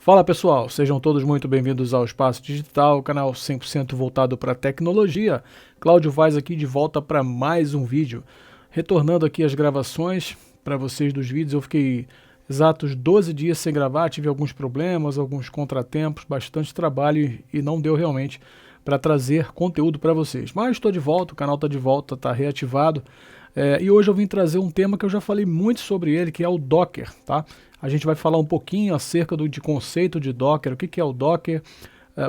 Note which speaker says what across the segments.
Speaker 1: Fala pessoal, sejam todos muito bem-vindos ao Espaço Digital, canal 100% voltado para tecnologia. Cláudio Vaz aqui de volta para mais um vídeo. Retornando aqui as gravações para vocês dos vídeos, eu fiquei exatos 12 dias sem gravar, tive alguns problemas, alguns contratempos, bastante trabalho e não deu realmente para trazer conteúdo para vocês. Mas estou de volta, o canal está de volta, está reativado. E hoje eu vim trazer um tema que eu já falei muito sobre ele, que é o Docker, tá? A gente vai falar um pouquinho acerca de conceito de Docker, o que é o Docker,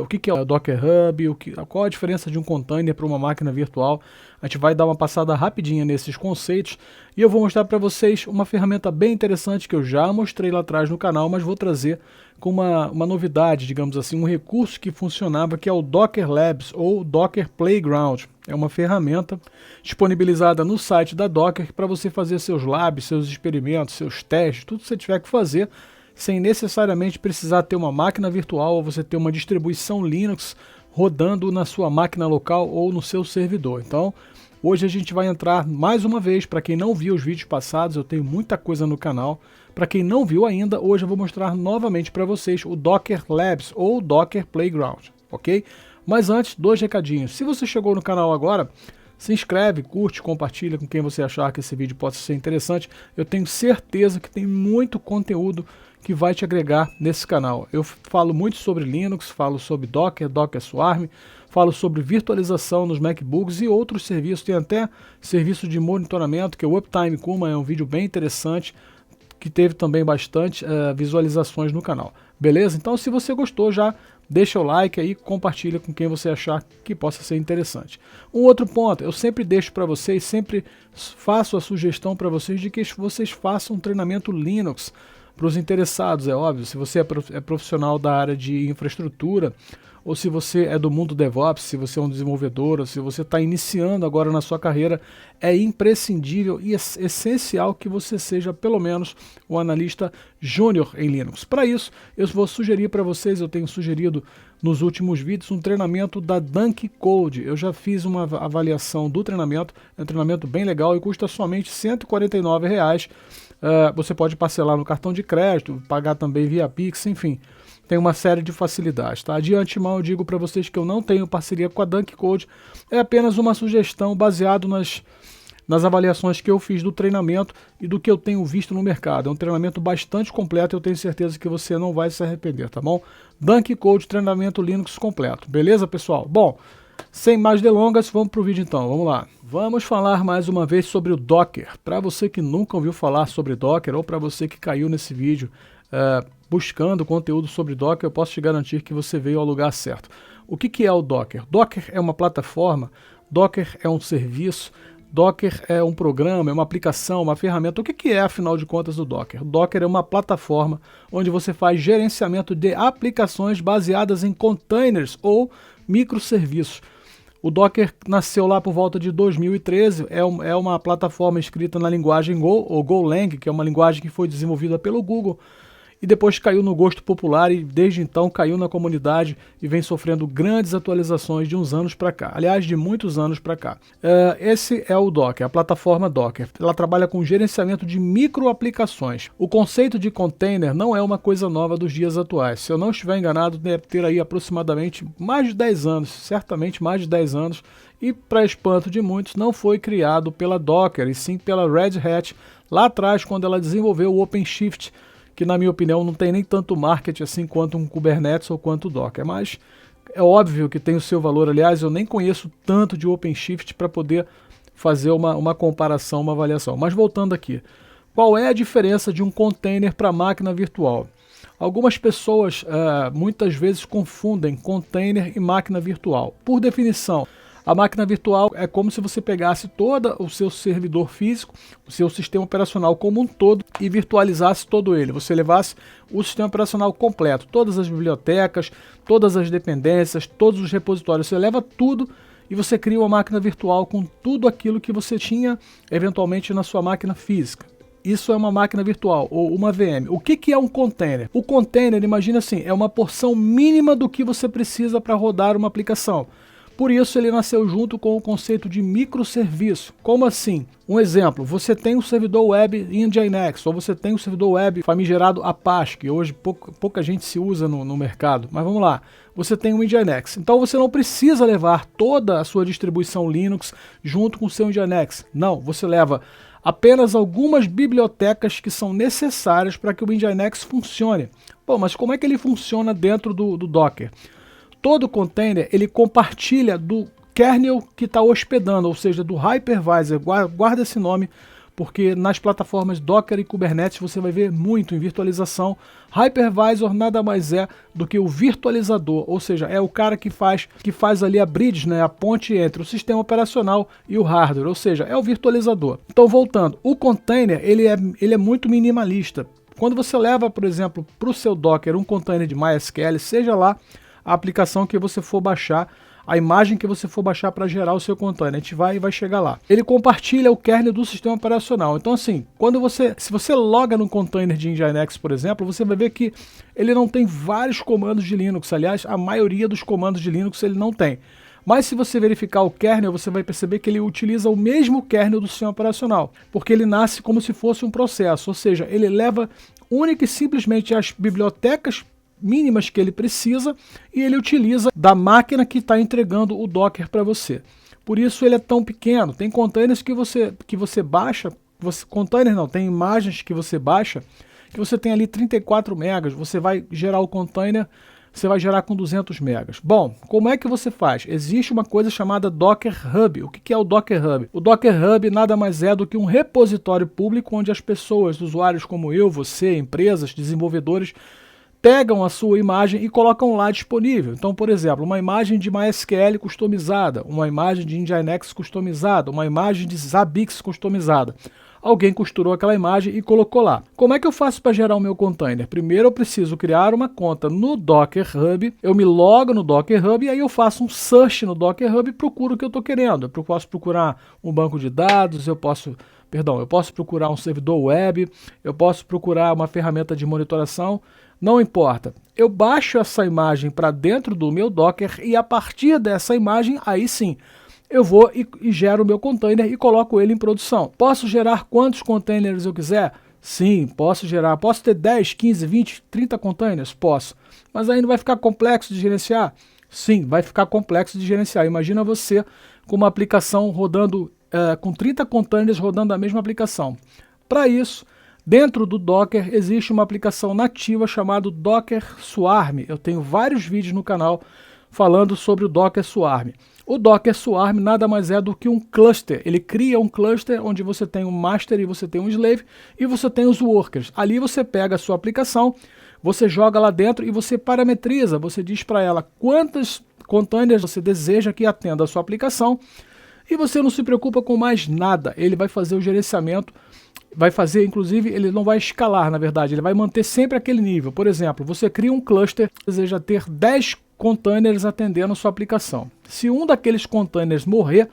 Speaker 1: o que é o Docker Hub, qual a diferença de um container para uma máquina virtual. A gente vai dar uma passada rapidinha nesses conceitos e eu vou mostrar para vocês uma ferramenta bem interessante que eu já mostrei lá atrás no canal, mas vou trazer com uma novidade, digamos assim, um recurso que funcionava, que é o Docker Labs ou Docker Playground. É uma ferramenta disponibilizada no site da Docker para você fazer seus labs, seus experimentos, seus testes, tudo que você tiver que fazer, sem necessariamente precisar ter uma máquina virtual ou você ter uma distribuição Linux rodando na sua máquina local ou no seu servidor. Então, hoje a gente vai entrar mais uma vez, para quem não viu os vídeos passados, eu tenho muita coisa no canal. Para quem não viu ainda, hoje eu vou mostrar novamente para vocês o Docker Labs ou Docker Playground, ok? Mas antes, dois recadinhos. Se você chegou no canal agora, se inscreve, curte, compartilha com quem você achar que esse vídeo possa ser interessante. Eu tenho certeza que tem muito conteúdo que vai te agregar nesse canal. Eu falo muito sobre Linux, falo sobre Docker, Docker Swarm, falo sobre virtualização nos MacBooks e outros serviços. Tem até serviço de monitoramento, que é o Uptime Kuma, é um vídeo bem interessante, que teve também bastante visualizações no canal. Beleza? Então, se você gostou, já deixa o like aí, compartilha com quem você achar que possa ser interessante. Um outro ponto, eu sempre deixo para vocês, sempre faço a sugestão para vocês de que vocês façam um treinamento Linux para os interessados, é óbvio. Se você é profissional da área de infraestrutura, ou se você é do mundo DevOps, se você é um desenvolvedor, ou se você está iniciando agora na sua carreira, é imprescindível e essencial que você seja pelo menos um analista júnior em Linux. Para isso, eu vou sugerir para vocês, eu tenho sugerido nos últimos vídeos, um treinamento da Dunk Code. Eu já fiz uma avaliação do treinamento, é um treinamento bem legal e custa somente R$ 149. Você pode parcelar no cartão de crédito, pagar também via Pix, enfim. Tem uma série de facilidades, tá? De antemão eu digo para vocês que eu não tenho parceria com a Dunk Code, é apenas uma sugestão baseado nas avaliações que eu fiz do treinamento e do que eu tenho visto no mercado. É um treinamento bastante completo e eu tenho certeza que você não vai se arrepender, tá bom? Dunk Code, treinamento Linux completo, beleza pessoal? Bom, sem mais delongas, vamos para o vídeo então, vamos lá. Vamos falar mais uma vez sobre o Docker. Para você que nunca ouviu falar sobre Docker ou para você que caiu nesse vídeo buscando conteúdo sobre Docker, eu posso te garantir que você veio ao lugar certo. O que é o Docker? Docker é uma plataforma, Docker é um serviço, Docker é um programa, é uma aplicação, uma ferramenta. O que é, afinal de contas, o Docker? O Docker é uma plataforma onde você faz gerenciamento de aplicações baseadas em containers ou microserviços. O Docker nasceu lá por volta de 2013, é uma plataforma escrita na linguagem Go, ou Golang, que é uma linguagem que foi desenvolvida pelo Google, e depois caiu no gosto popular e desde então caiu na comunidade e vem sofrendo grandes atualizações de uns anos para cá, aliás, de muitos anos para cá. Esse é o Docker, a plataforma Docker. Ela trabalha com gerenciamento de microaplicações. O conceito de container não é uma coisa nova dos dias atuais. Se eu não estiver enganado, deve ter aí aproximadamente mais de 10 anos, certamente mais de 10 anos, e para espanto de muitos, não foi criado pela Docker, e sim pela Red Hat, lá atrás, quando ela desenvolveu o OpenShift, que na minha opinião não tem nem tanto marketing assim quanto um Kubernetes ou quanto o Docker, mas é óbvio que tem o seu valor. Aliás, eu nem conheço tanto de OpenShift para poder fazer uma comparação, uma avaliação. Mas voltando aqui, qual é a diferença de um container para máquina virtual? Algumas pessoas muitas vezes confundem container e máquina virtual. Por definição, a máquina virtual é como se você pegasse todo o seu servidor físico, o seu sistema operacional como um todo e virtualizasse todo ele. Você levasse o sistema operacional completo, todas as bibliotecas, todas as dependências, todos os repositórios. Você leva tudo e você cria uma máquina virtual com tudo aquilo que você tinha eventualmente na sua máquina física. Isso é uma máquina virtual ou uma VM. O que é um container? O container, imagina assim, é uma porção mínima do que você precisa para rodar uma aplicação. Por isso ele nasceu junto com o conceito de microserviço. Como assim? Um exemplo, você tem um servidor web Nginx, ou você tem um servidor web famigerado Apache, que hoje pouca gente se usa no mercado. Mas vamos lá, você tem um Nginx. Então você não precisa levar toda a sua distribuição Linux junto com o seu Nginx. Não, você leva apenas algumas bibliotecas que são necessárias para que o Nginx funcione. Bom, mas como é que ele funciona dentro do Docker? Todo container ele compartilha do kernel que está hospedando, ou seja, do hypervisor. Guarda esse nome, porque nas plataformas Docker e Kubernetes você vai ver muito em virtualização. Hypervisor nada mais é do que o virtualizador, ou seja, é o cara que faz ali a bridge, né, a ponte entre o sistema operacional e o hardware, ou seja, é o virtualizador. Então, voltando, o container ele é muito minimalista. Quando você leva, por exemplo, para o seu Docker um container de MySQL, seja lá a aplicação que você for baixar, a imagem que você for baixar para gerar o seu container, a gente vai chegar lá. Ele compartilha o kernel do sistema operacional. Então assim, se você loga no container de Nginx, por exemplo, você vai ver que ele não tem vários comandos de Linux. Aliás, a maioria dos comandos de Linux ele não tem. Mas se você verificar o kernel, você vai perceber que ele utiliza o mesmo kernel do sistema operacional, porque ele nasce como se fosse um processo, ou seja, ele leva única e simplesmente as bibliotecas mínimas que ele precisa e ele utiliza da máquina que está entregando o Docker para você. Por isso ele é tão pequeno. Tem containers que você baixa, container não, tem imagens que você baixa, que você tem ali 34 megas, você vai gerar o container, você vai gerar com 200 megas. Bom, como é que você faz? Existe uma coisa chamada Docker Hub. O que é o Docker Hub? O Docker Hub nada mais é do que um repositório público onde as pessoas, usuários como eu, você, empresas, desenvolvedores, pegam a sua imagem e colocam lá disponível. Então, por exemplo, uma imagem de MySQL customizada, uma imagem de Nginx customizada, uma imagem de Zabbix customizada. Alguém costurou aquela imagem e colocou lá. Como é que eu faço para gerar o meu container? Primeiro eu preciso criar uma conta no Docker Hub, eu me logo no Docker Hub e aí eu faço um search no Docker Hub e procuro o que eu estou querendo. Eu posso procurar um banco de dados, eu posso procurar um servidor web, eu posso procurar uma ferramenta de monitoração, não importa. Eu baixo essa imagem para dentro do meu Docker e a partir dessa imagem, aí sim, eu vou e gero o meu container e coloco ele em produção. Posso gerar quantos containers eu quiser? Sim, posso gerar. Posso ter 10, 15, 20, 30 containers? Posso. Mas aí não vai ficar complexo de gerenciar? Sim, vai ficar complexo de gerenciar. Imagina você com uma aplicação rodando, com 30 containers rodando a mesma aplicação. Para isso, dentro do Docker existe uma aplicação nativa chamada Docker Swarm. Eu tenho vários vídeos no canal falando sobre o Docker Swarm. O Docker Swarm nada mais é do que um cluster. Ele cria um cluster onde você tem um master e você tem um slave e você tem os workers. Ali você pega a sua aplicação, você joga lá dentro e você parametriza. Você diz para ela quantos containers você deseja que atenda a sua aplicação e você não se preocupa com mais nada. Ele vai fazer o gerenciamento, vai fazer, inclusive, ele não vai escalar, na verdade, ele vai manter sempre aquele nível. Por exemplo, você cria um cluster, deseja ter 10 containers atendendo a sua aplicação. Se um daqueles containers morrer,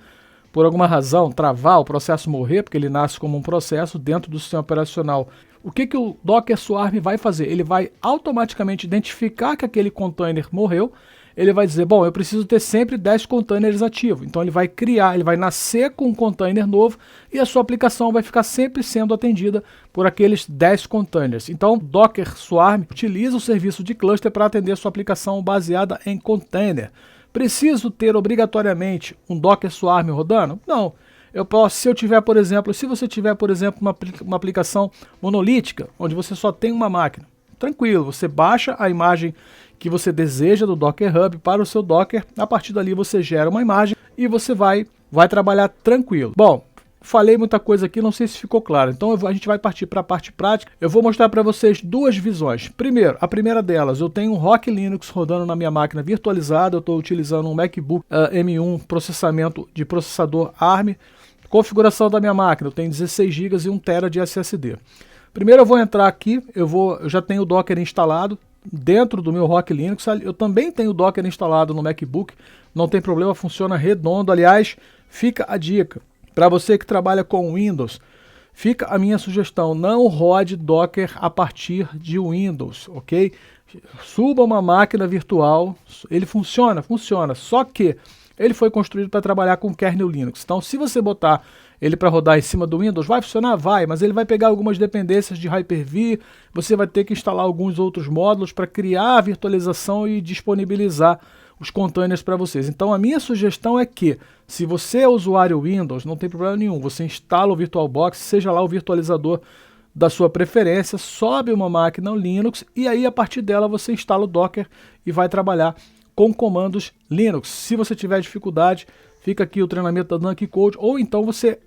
Speaker 1: por alguma razão, travar, o processo morrer, porque ele nasce como um processo dentro do sistema operacional, o que o Docker Swarm vai fazer? Ele vai automaticamente identificar que aquele container morreu, ele vai dizer, bom, eu preciso ter sempre 10 containers ativos. Então ele vai criar, ele vai nascer com um container novo e a sua aplicação vai ficar sempre sendo atendida por aqueles 10 containers. Então Docker Swarm utiliza o serviço de cluster para atender a sua aplicação baseada em container. Preciso ter obrigatoriamente um Docker Swarm rodando? Não. Eu posso, se você tiver, por exemplo, uma aplicação monolítica, onde você só tem uma máquina, tranquilo, você baixa a imagem que você deseja do Docker Hub para o seu Docker, a partir dali você gera uma imagem e você vai trabalhar tranquilo. Bom, falei muita coisa aqui, não sei se ficou claro, então a gente vai partir para a parte prática. Eu vou mostrar para vocês duas visões. Primeiro, a primeira delas, eu tenho um Rock Linux rodando na minha máquina virtualizada, eu estou utilizando um MacBook M1 processador ARM. Configuração da minha máquina, eu tenho 16 GB e 1 TB de SSD. Primeiro eu vou entrar aqui, eu já tenho o Docker instalado dentro do meu Rock Linux. Eu também tenho o Docker instalado no MacBook, não tem problema, funciona redondo. Aliás, fica a dica, para você que trabalha com Windows, fica a minha sugestão, não rode Docker a partir de Windows, ok? Suba uma máquina virtual, ele funciona, só que ele foi construído para trabalhar com kernel Linux. Então, se você botar ele para rodar em cima do Windows, vai funcionar? Vai, mas ele vai pegar algumas dependências de Hyper-V, você vai ter que instalar alguns outros módulos para criar a virtualização e disponibilizar os containers para vocês. Então, a minha sugestão é que, se você é usuário Windows, não tem problema nenhum, você instala o VirtualBox, seja lá o virtualizador da sua preferência, sobe uma máquina Linux e aí a partir dela você instala o Docker e vai trabalhar com comandos Linux. Se você tiver dificuldade, fica aqui o treinamento da Donkey Code, ou então você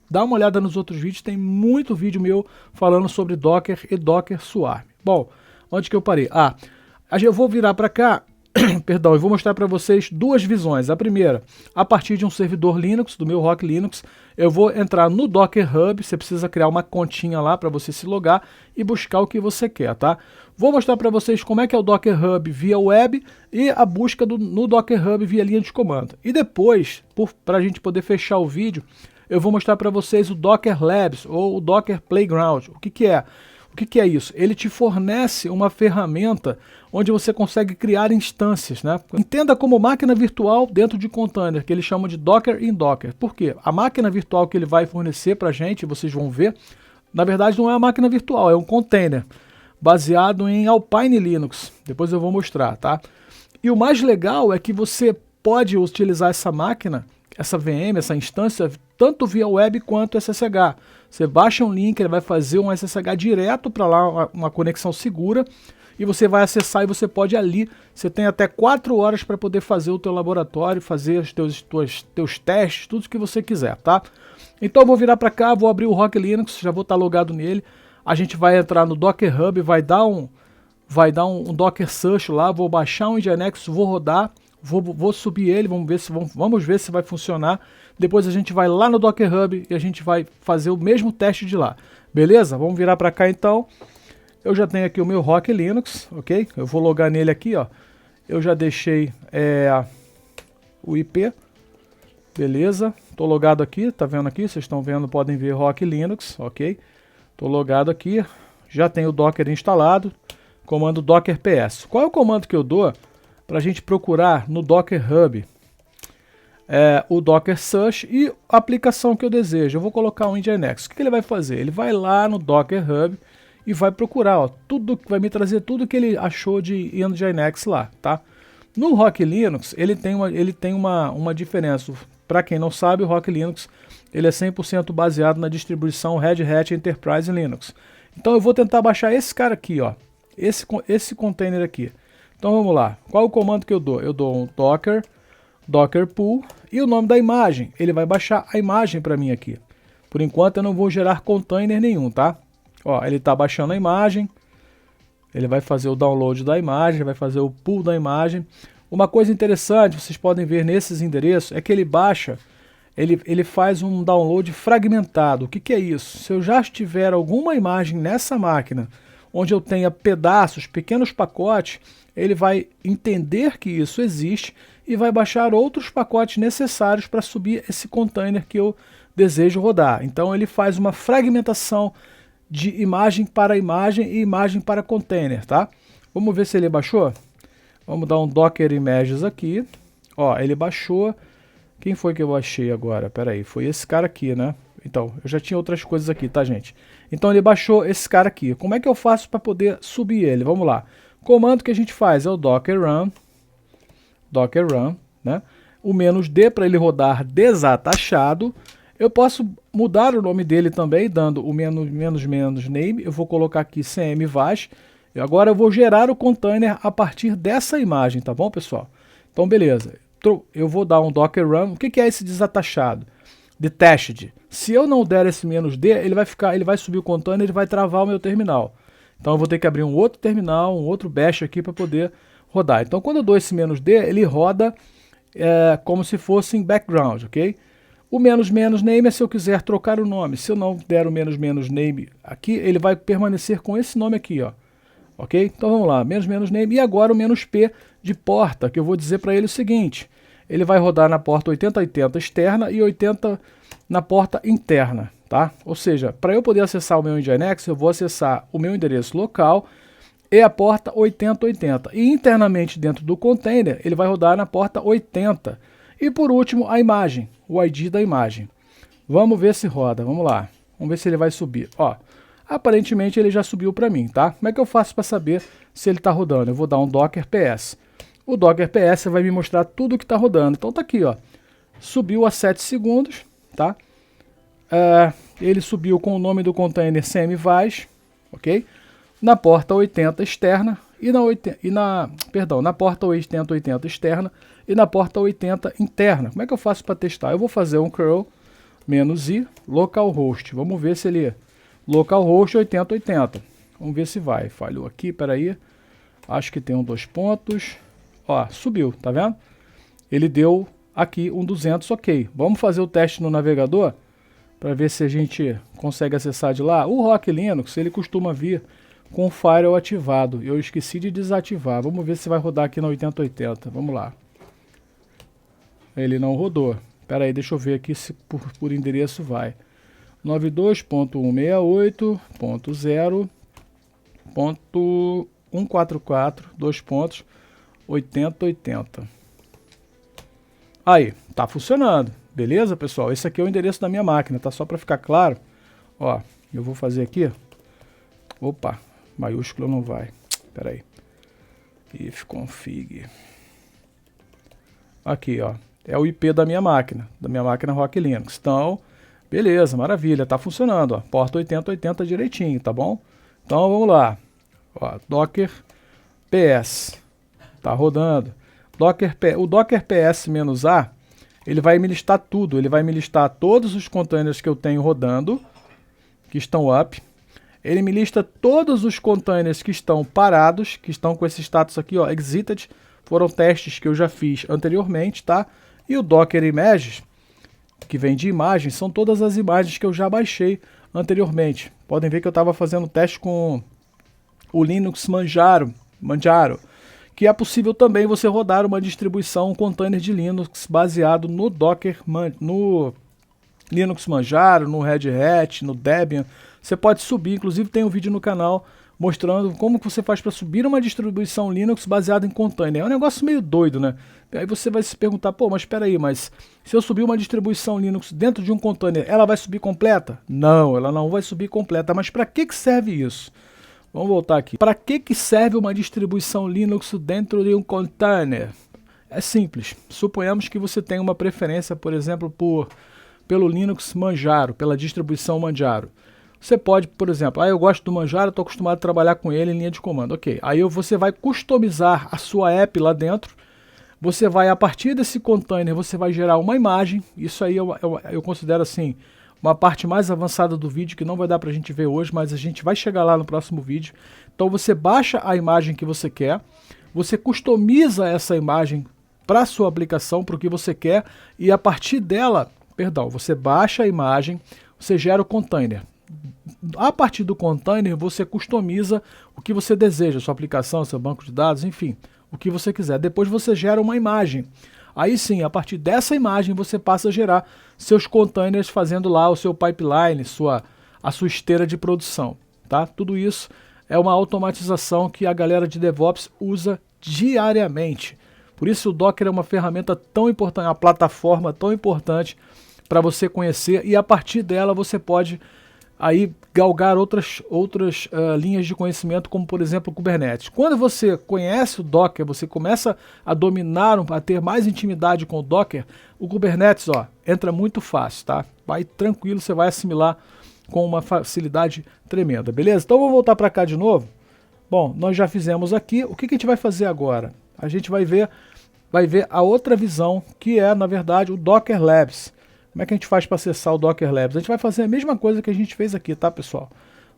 Speaker 1: dá uma olhada nos outros vídeos, tem muito vídeo meu falando sobre Docker e Docker Swarm. Bom, onde que eu parei? Eu vou virar para cá, perdão, eu vou mostrar para vocês duas visões. A primeira, a partir de um servidor Linux, do meu Rock Linux, eu vou entrar no Docker Hub, você precisa criar uma continha lá para você se logar e buscar o que você quer, tá? Vou mostrar para vocês como é que é o Docker Hub via web e a busca no Docker Hub via linha de comando. E depois, para a gente poder fechar o vídeo, eu vou mostrar para vocês o Docker Labs ou o Docker Playground. O que que é? O que que é isso? Ele te fornece uma ferramenta onde você consegue criar instâncias, né? Entenda como máquina virtual dentro de container, que eles chamam de Docker in Docker. Por quê? A máquina virtual que ele vai fornecer para a gente, vocês vão ver, na verdade não é uma máquina virtual, é um container baseado em Alpine Linux. Depois eu vou mostrar, tá? E o mais legal é que você pode utilizar essa máquina, essa VM, essa instância, tanto via web quanto SSH. Você baixa um link, ele vai fazer um SSH direto para lá, uma conexão segura, e você vai acessar e você pode ali, você tem até 4 horas para poder fazer o teu laboratório, fazer os teus testes, tudo que você quiser, tá? Então eu vou virar para cá, vou abrir o Rock Linux, já vou estar logado nele, a gente vai entrar no Docker Hub, vai dar um Docker Search lá, vou baixar um Nginx, vou rodar, vou subir ele, vamos ver se vai funcionar. Depois a gente vai lá no Docker Hub e a gente vai fazer o mesmo teste de lá. Beleza? Vamos virar para cá então. Eu já tenho aqui o meu Rock Linux, ok? Eu vou logar nele aqui, ó. Eu já deixei o IP. Beleza? Tô logado aqui, tá vendo aqui? Vocês estão vendo, podem ver Rock Linux, ok? Tô logado aqui. Já tenho o Docker instalado. Comando Docker PS. Qual é o comando que eu dou para a gente procurar no Docker Hub? O Docker Search e a aplicação que eu desejo. Eu vou colocar um Nginx. O que ele vai fazer? Ele vai lá no Docker Hub e vai procurar, ó, vai me trazer tudo que ele achou de Nginx lá, tá? No Rock Linux, ele tem uma diferença. Para quem não sabe, o Rock Linux ele é 100% baseado na distribuição Red Hat Enterprise Linux. Então eu vou tentar baixar esse cara aqui, ó, esse container aqui. Então vamos lá. Qual o comando que eu dou? Eu dou um Docker Pool e o nome da imagem. Ele vai baixar a imagem para mim aqui. Por enquanto eu não vou gerar container nenhum, tá? Ó, ele está baixando a imagem. Ele vai fazer o download da imagem, vai fazer o pool da imagem. Uma coisa interessante, vocês podem ver nesses endereços, é que ele baixa, ele faz um download fragmentado. O que que é isso? Se eu já tiver alguma imagem nessa máquina, onde eu tenha pedaços, pequenos pacotes, ele vai entender que isso existe e vai baixar outros pacotes necessários para subir esse container que eu desejo rodar. Então ele faz uma fragmentação de imagem para imagem e imagem para container, tá? Vamos ver se ele baixou? Vamos dar um Docker Images aqui. Ó, ele baixou. Quem foi que eu baixei agora? Pera aí, foi esse cara aqui, né? Então, eu já tinha outras coisas aqui, tá, gente? Então ele baixou esse cara aqui. Como é que eu faço para poder subir ele? Vamos lá. O comando que a gente faz é o Docker Run, né? O "-d" para ele rodar desatachado. Eu posso mudar o nome dele também, dando o "-name". Eu vou colocar aqui cmvaz. E agora eu vou gerar o container a partir dessa imagem, tá bom, pessoal? Então, beleza. Eu vou dar um Docker Run. O que é esse desatachado? Detached. Se eu não der esse "-d", ele vai subir o container, ele vai travar o meu terminal. Então eu vou ter que abrir um outro terminal, um outro bash aqui para poder rodar. Então quando eu dou esse "-d", ele roda como se fosse em background, ok? O "-name é se eu quiser trocar o nome. Se eu não der o "-name aqui, ele vai permanecer com esse nome aqui, ó. Ok? Então vamos lá, "-name". E agora o "-p" de porta, que eu vou dizer para ele o seguinte. Ele vai rodar na porta 8080 externa e 80 na porta interna, tá? Ou seja, para eu poder acessar o meu Nginx, eu vou acessar o meu endereço local e a porta 8080. E internamente dentro do container, ele vai rodar na porta 80. E por último, a imagem, o ID da imagem. Vamos ver se roda, vamos lá. Vamos ver se ele vai subir. Ó, aparentemente ele já subiu para mim, tá? Como é que eu faço para saber se ele está rodando? Eu vou dar um Docker PS. O Docker PS vai me mostrar tudo que está rodando. Então tá aqui, ó. Subiu a 7 segundos, tá? Ele subiu com o nome do container CMVAS, ok? Na porta 80 externa na porta 8080 externa e na porta 80 interna. Como é que eu faço para testar? Eu vou fazer um curl -i localhost. Vamos ver se ele localhost 8080. Vamos ver se vai. Falhou aqui, peraí. Acho que tem um 2 pontos. Ó, subiu, tá vendo? Ele deu aqui um 200, ok. Vamos fazer o teste no navegador para ver se a gente consegue acessar de lá. O Rock Linux, ele costuma vir com o firewall ativado. Eu esqueci de desativar. Vamos ver se vai rodar aqui na 8080. Vamos lá. Ele não rodou. Espera aí, deixa eu ver aqui se por endereço vai. 92.168.0.144.2.8080. Aí, tá funcionando. Beleza, pessoal? Esse aqui é o endereço da minha máquina, tá? Só para ficar claro. Ó, eu vou fazer aqui. Opa, maiúsculo não vai. Espera aí. Ifconfig. Aqui, ó. É o IP da minha máquina Rock Linux. Então, beleza, maravilha, tá funcionando, ó. Porta 8080 direitinho, tá bom? Então, vamos lá. Ó, Docker PS. Tá rodando. O Docker PS-A, ele vai me listar tudo. Ele vai me listar todos os containers que eu tenho rodando, que estão up. Ele me lista todos os containers que estão parados, que estão com esse status aqui, ó, exited. Foram testes que eu já fiz anteriormente, tá? E o Docker Images, que vem de imagens, são todas as imagens que eu já baixei anteriormente. Podem ver que eu estava fazendo teste com o Linux Manjaro, que é possível também você rodar uma distribuição, um container de Linux baseado no Docker, no Linux Manjaro, no Red Hat, no Debian. Você pode subir, inclusive tem um vídeo no canal mostrando como que você faz para subir uma distribuição Linux baseada em container. É um negócio meio doido, né? Aí você vai se perguntar, pô, mas espera aí, mas se eu subir uma distribuição Linux dentro de um container, ela vai subir completa? Não, ela não vai subir completa. Mas para que serve isso? Vamos voltar aqui. Para que serve uma distribuição Linux dentro de um container? É simples. Suponhamos que você tem uma preferência, por exemplo, pelo Linux Manjaro, pela distribuição Manjaro. Você pode, por exemplo, eu gosto do Manjaro, estou acostumado a trabalhar com ele em linha de comando. Ok, aí você vai customizar a sua app lá dentro. Você vai, a partir desse container, você vai gerar uma imagem. Isso aí eu considero assim, uma parte mais avançada do vídeo, que não vai dar para a gente ver hoje, mas a gente vai chegar lá no próximo vídeo. Então você baixa a imagem que você quer, você customiza essa imagem para a sua aplicação, para o que você quer, e a partir dela, você baixa a imagem, você gera o container. A partir do container, você customiza o que você deseja, sua aplicação, seu banco de dados, enfim, o que você quiser. Depois você gera uma imagem. Aí sim, a partir dessa imagem, você passa a gerar seus containers fazendo lá o seu pipeline, a sua esteira de produção. Tá? Tudo isso é uma automatização que a galera de DevOps usa diariamente. Por isso o Docker é uma ferramenta tão importante, uma plataforma tão importante para você conhecer, e a partir dela você pode aí galgar outras linhas de conhecimento, como por exemplo o Kubernetes. Quando você conhece o Docker, você começa a dominar, a ter mais intimidade com o Docker, o Kubernetes entra muito fácil, tá? Vai tranquilo, você vai assimilar com uma facilidade tremenda, beleza? Então vamos voltar para cá de novo. Bom, nós já fizemos aqui, o que a gente vai fazer agora? A gente vai ver a outra visão, que é na verdade o Docker Labs. Como é que a gente faz para acessar o Docker Labs? A gente vai fazer a mesma coisa que a gente fez aqui, tá, pessoal?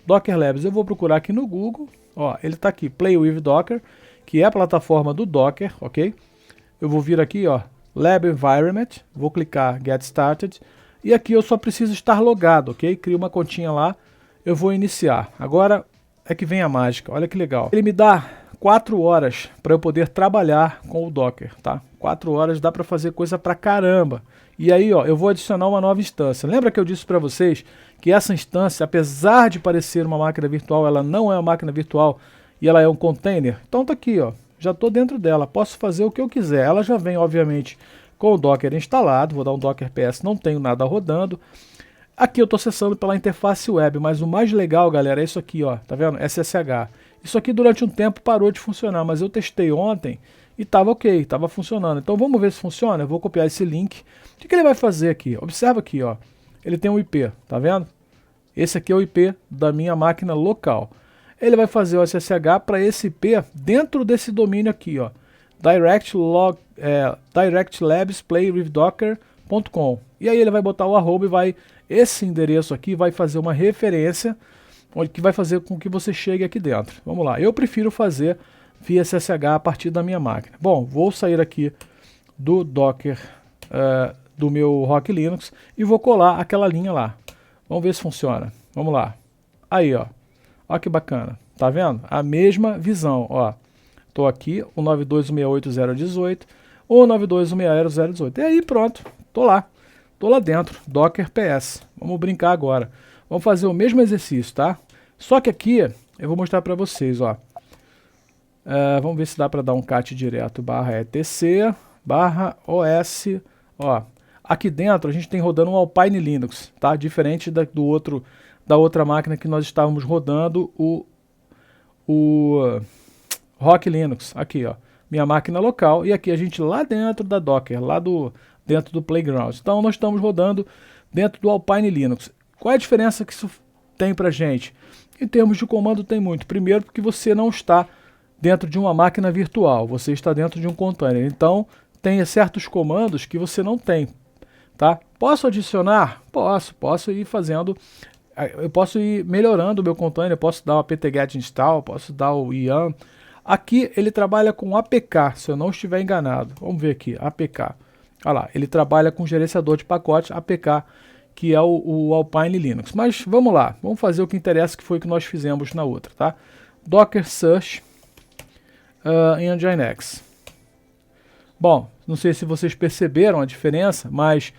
Speaker 1: Docker Labs, eu vou procurar aqui no Google, ele está aqui, Play with Docker, que é a plataforma do Docker, ok? Eu vou vir aqui, Lab Environment, vou clicar Get Started, e aqui eu só preciso estar logado, ok? Crio uma continha lá, eu vou iniciar. Agora é que vem a mágica, olha que legal. Ele me dá 4 horas para eu poder trabalhar com o Docker, tá? 4 horas dá para fazer coisa pra caramba. E aí, eu vou adicionar uma nova instância. Lembra que eu disse para vocês que essa instância, apesar de parecer uma máquina virtual, ela não é uma máquina virtual e ela é um container? Então tá aqui, já estou dentro dela, posso fazer o que eu quiser. Ela já vem, obviamente, com o Docker instalado. Vou dar um Docker PS, não tenho nada rodando. Aqui eu estou acessando pela interface web, mas o mais legal, galera, é isso aqui, ó, tá vendo? SSH. Isso aqui durante um tempo parou de funcionar, mas eu testei ontem e estava ok, estava funcionando. Então vamos ver se funciona. Eu vou copiar esse link. O que ele vai fazer aqui? Observa aqui, ó. Ele tem um IP, tá vendo? Esse aqui é o IP da minha máquina local. Ele vai fazer o SSH para esse IP dentro desse domínio aqui, ó. directlabsplaywithdocker.com. E aí ele vai botar o arroba e vai... Esse endereço aqui vai fazer uma referência que vai fazer com que você chegue aqui dentro. Vamos lá. Eu prefiro fazer via SSH a partir da minha máquina. Bom, vou sair aqui do Docker do meu Rock Linux e vou colar aquela linha lá. Vamos ver se funciona. Vamos lá. Aí, ó. Ó que bacana. Tá vendo? A mesma visão, ó. Tô aqui, o 92.168.0.18, ou 92.168.0.18. E aí, pronto. Tô lá. Tô lá dentro. Docker PS. Vamos brincar agora. Vamos fazer o mesmo exercício, tá? Só que aqui, eu vou mostrar para vocês, ó. Vamos ver se dá para dar um cat direto, /etc, /os, ó. Aqui dentro a gente tem rodando um Alpine Linux, tá? Diferente da outra máquina que nós estávamos rodando, o Rock Linux. Aqui, ó, minha máquina local, e aqui a gente lá dentro da Docker, dentro do Playground. Então nós estamos rodando dentro do Alpine Linux. Qual é a diferença que isso tem pra gente? Em termos de comando tem muito. Primeiro porque você não está dentro de uma máquina virtual, você está dentro de um container. Então tem certos comandos que você não tem. Tá? Posso adicionar? Posso ir fazendo, eu posso ir melhorando o meu container, posso dar o apt-get install, posso dar o yum. Aqui ele trabalha com APK, se eu não estiver enganado. Vamos ver aqui, APK. Olha lá, ele trabalha com gerenciador de pacotes APK, que é o Alpine Linux. Mas vamos lá, vamos fazer o que interessa, que foi o que nós fizemos na outra, tá? Docker search em Nginx. Bom, não sei se vocês perceberam a diferença, mas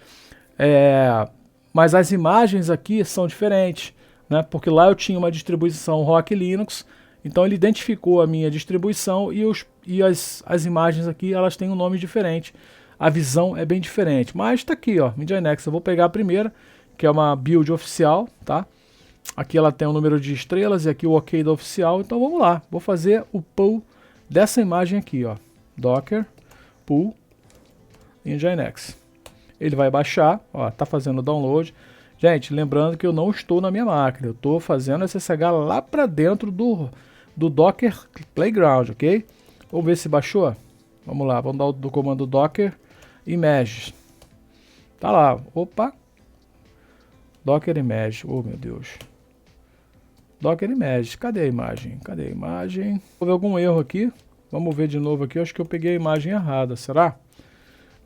Speaker 1: as imagens aqui são diferentes, né? Porque lá eu tinha uma distribuição Rock Linux, então ele identificou a minha distribuição e as imagens aqui elas têm um nome diferente. A visão é bem diferente, mas está aqui, ó, Nginx. Eu vou pegar a primeira, que é uma build oficial, tá? Aqui ela tem um número de estrelas e aqui o OK da oficial. Então vamos lá, vou fazer o pull dessa imagem aqui, ó, Docker pull Nginx. Ele vai baixar, ó, tá fazendo o download. Gente, lembrando que eu não estou na minha máquina, eu estou fazendo SSH lá para dentro do Docker Playground, ok? Vamos ver se baixou. Vamos lá, vamos dar o comando Docker Image. Tá lá, opa. Docker Image, oh meu Deus. Docker Image, cadê a imagem? Cadê a imagem? Houve algum erro aqui? Vamos ver de novo aqui, eu acho que eu peguei a imagem errada, será?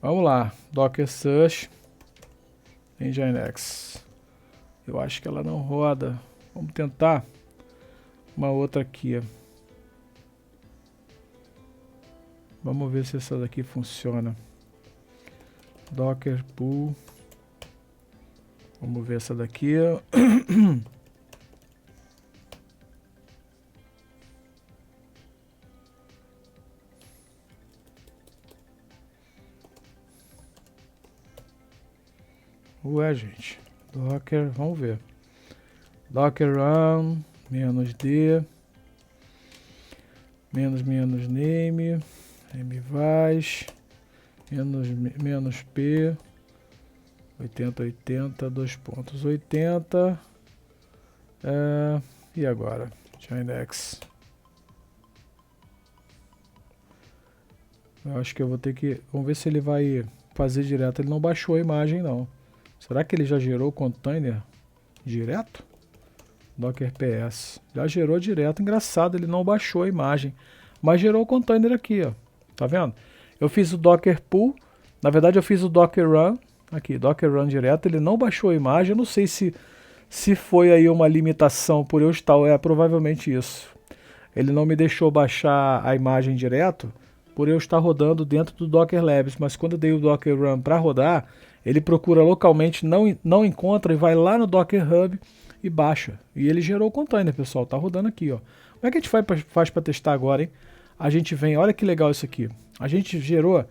Speaker 1: Vamos lá, Docker Search Nginx. Eu acho que ela não roda. Vamos tentar uma outra aqui. Vamos ver se essa daqui funciona. Docker pull. Vamos ver essa daqui. Ué, gente. Docker, vamos ver. Docker run, -d, -name, mvaz, -p, 8080, 2.80, e agora? Nginx. Eu acho que eu vou ter que, vamos ver se ele vai fazer direto. Ele não baixou a imagem não. Será que ele já gerou o container direto? Docker PS. Já gerou direto. Engraçado, ele não baixou a imagem. Mas gerou o container aqui, ó. Tá vendo? Eu fiz o Docker pull. Na verdade, eu fiz o Docker run. Aqui, Docker run direto. Ele não baixou a imagem. Eu não sei se foi aí uma limitação por eu estar. Provavelmente isso. Ele não me deixou baixar a imagem direto por eu estar rodando dentro do Docker Labs. Mas quando eu dei o Docker run para rodar, ele procura localmente, não encontra e vai lá no Docker Hub e baixa. E ele gerou o container, pessoal. Tá rodando aqui, ó. Como é que a gente faz para testar agora, hein? A gente vem, olha que legal isso aqui. A gente gerou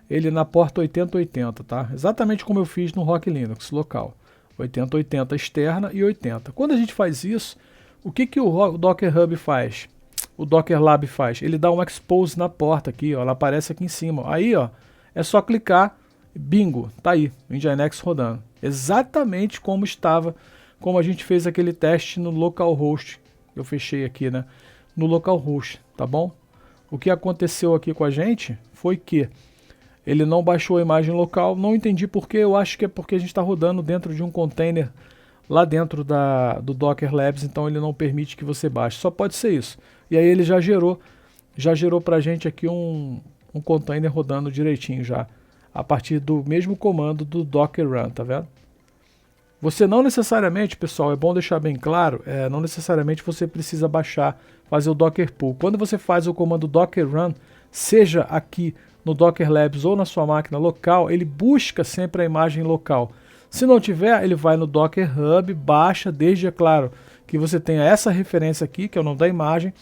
Speaker 1: ele na porta 8080, tá? Exatamente como eu fiz no Rock Linux local. 8080 externa e 80. Quando a gente faz isso, o que o Docker Hub faz? O Docker Lab faz? Ele dá um expose na porta aqui, ó, ela aparece aqui em cima. Aí, ó, é só clicar, bingo, tá aí, o Nginx rodando. Exatamente como estava, como a gente fez aquele teste no localhost. Eu fechei aqui, né? No localhost, tá bom? O que aconteceu aqui com a gente foi que ele não baixou a imagem local, não entendi porquê, eu acho que é porque a gente está rodando dentro de um container lá dentro do Docker Labs, então ele não permite que você baixe, só pode ser isso. E aí ele já gerou pra gente aqui um container rodando direitinho já, a partir do mesmo comando do Docker Run, tá vendo? Você não necessariamente, pessoal, é bom deixar bem claro, não necessariamente você precisa baixar, fazer o Docker Pull. Quando você faz o comando Docker Run, seja aqui no Docker Labs ou na sua máquina local, ele busca sempre a imagem local. Se não tiver, ele vai no Docker Hub, baixa, desde, é claro, que você tenha essa referência aqui, que é o nome da imagem,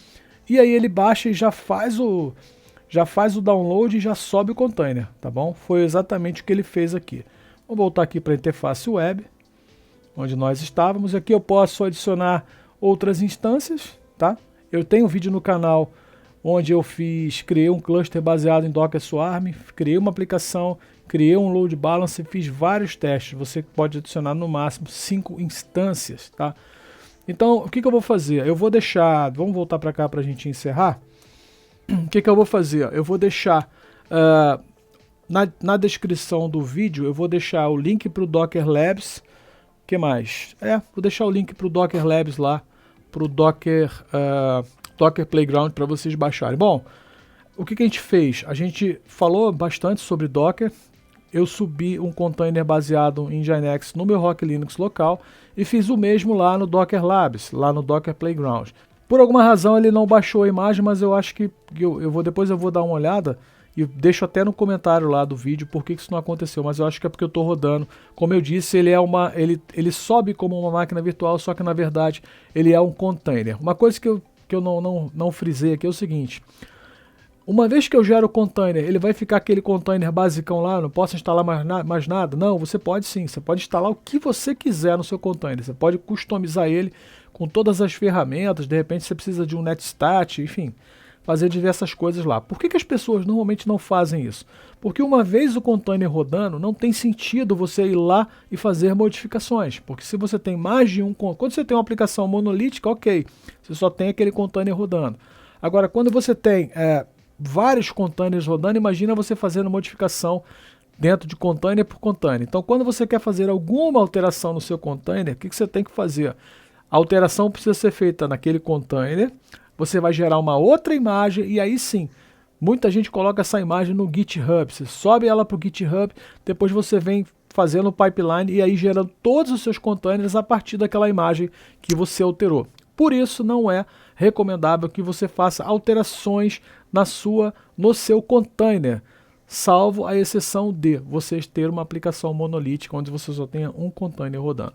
Speaker 1: e aí ele baixa e já faz o download e já sobe o container, tá bom? Foi exatamente o que ele fez aqui. Vou voltar aqui para a interface web, onde nós estávamos. Aqui eu posso adicionar outras instâncias, tá? Eu tenho um vídeo no canal onde eu criei um cluster baseado em Docker Swarm, criei uma aplicação, criei um load balance e fiz vários testes. Você pode adicionar no máximo 5 instâncias, tá? Então, o que eu vou fazer? Eu vou deixar, vamos voltar para cá para a gente encerrar. O que eu vou fazer? Eu vou deixar na descrição do vídeo, eu vou deixar o link para o Docker Labs. O que mais? Vou deixar o link para o Docker Labs lá, para o Docker Playground para vocês baixarem. Bom, o que a gente fez? A gente falou bastante sobre Docker. Eu subi um container baseado em Nginx no meu Rock Linux local e fiz o mesmo lá no Docker Labs, lá no Docker Playground. Por alguma razão ele não baixou a imagem, mas eu acho que depois eu vou dar uma olhada e deixo até no comentário lá do vídeo por que isso não aconteceu, mas eu acho que é porque eu estou rodando. Como eu disse, ele sobe como uma máquina virtual, só que na verdade ele é um container. Uma coisa que eu não frisei aqui é o seguinte: uma vez que eu gero o container, ele vai ficar aquele container basicão lá, não posso instalar mais nada? Não, você pode sim, você pode instalar o que você quiser no seu container, você pode customizar ele com todas as ferramentas, de repente você precisa de um netstat, enfim, fazer diversas coisas lá. Por que as pessoas normalmente não fazem isso? Porque uma vez o container rodando, não tem sentido você ir lá e fazer modificações, porque se você tem mais de quando você tem uma aplicação monolítica, ok, você só tem aquele container rodando. Agora, quando você tem vários containers rodando, imagina você fazendo modificação dentro de container por container. Então, quando você quer fazer alguma alteração no seu container, o que você tem que fazer? A alteração precisa ser feita naquele container, você vai gerar uma outra imagem e aí sim, muita gente coloca essa imagem no GitHub, você sobe ela para o GitHub, depois você vem fazendo o pipeline e aí gerando todos os seus containers a partir daquela imagem que você alterou. Por isso não é recomendável que você faça alterações no seu container, salvo a exceção de vocês ter uma aplicação monolítica onde você só tenha um container rodando.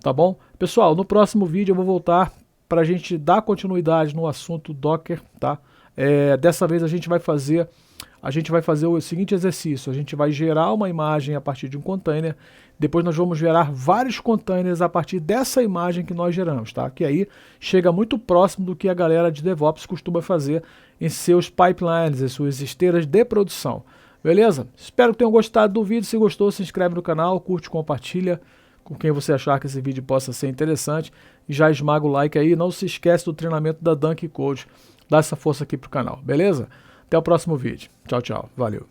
Speaker 1: Tá bom? Pessoal, no próximo vídeo eu vou voltar para a gente dar continuidade no assunto Docker, tá? Dessa vez a gente vai fazer o seguinte exercício: a gente vai gerar uma imagem a partir de um container, depois nós vamos gerar vários containers a partir dessa imagem que nós geramos, tá? Que aí chega muito próximo do que a galera de DevOps costuma fazer em seus pipelines, em suas esteiras de produção. Beleza? Espero que tenham gostado do vídeo. Se gostou, se inscreve no canal, curte, compartilha com quem você achar que esse vídeo possa ser interessante. E já esmaga o like aí. Não se esquece do treinamento da Dunk Code. Dá essa força aqui pro canal, beleza? Até o próximo vídeo. Tchau, tchau. Valeu.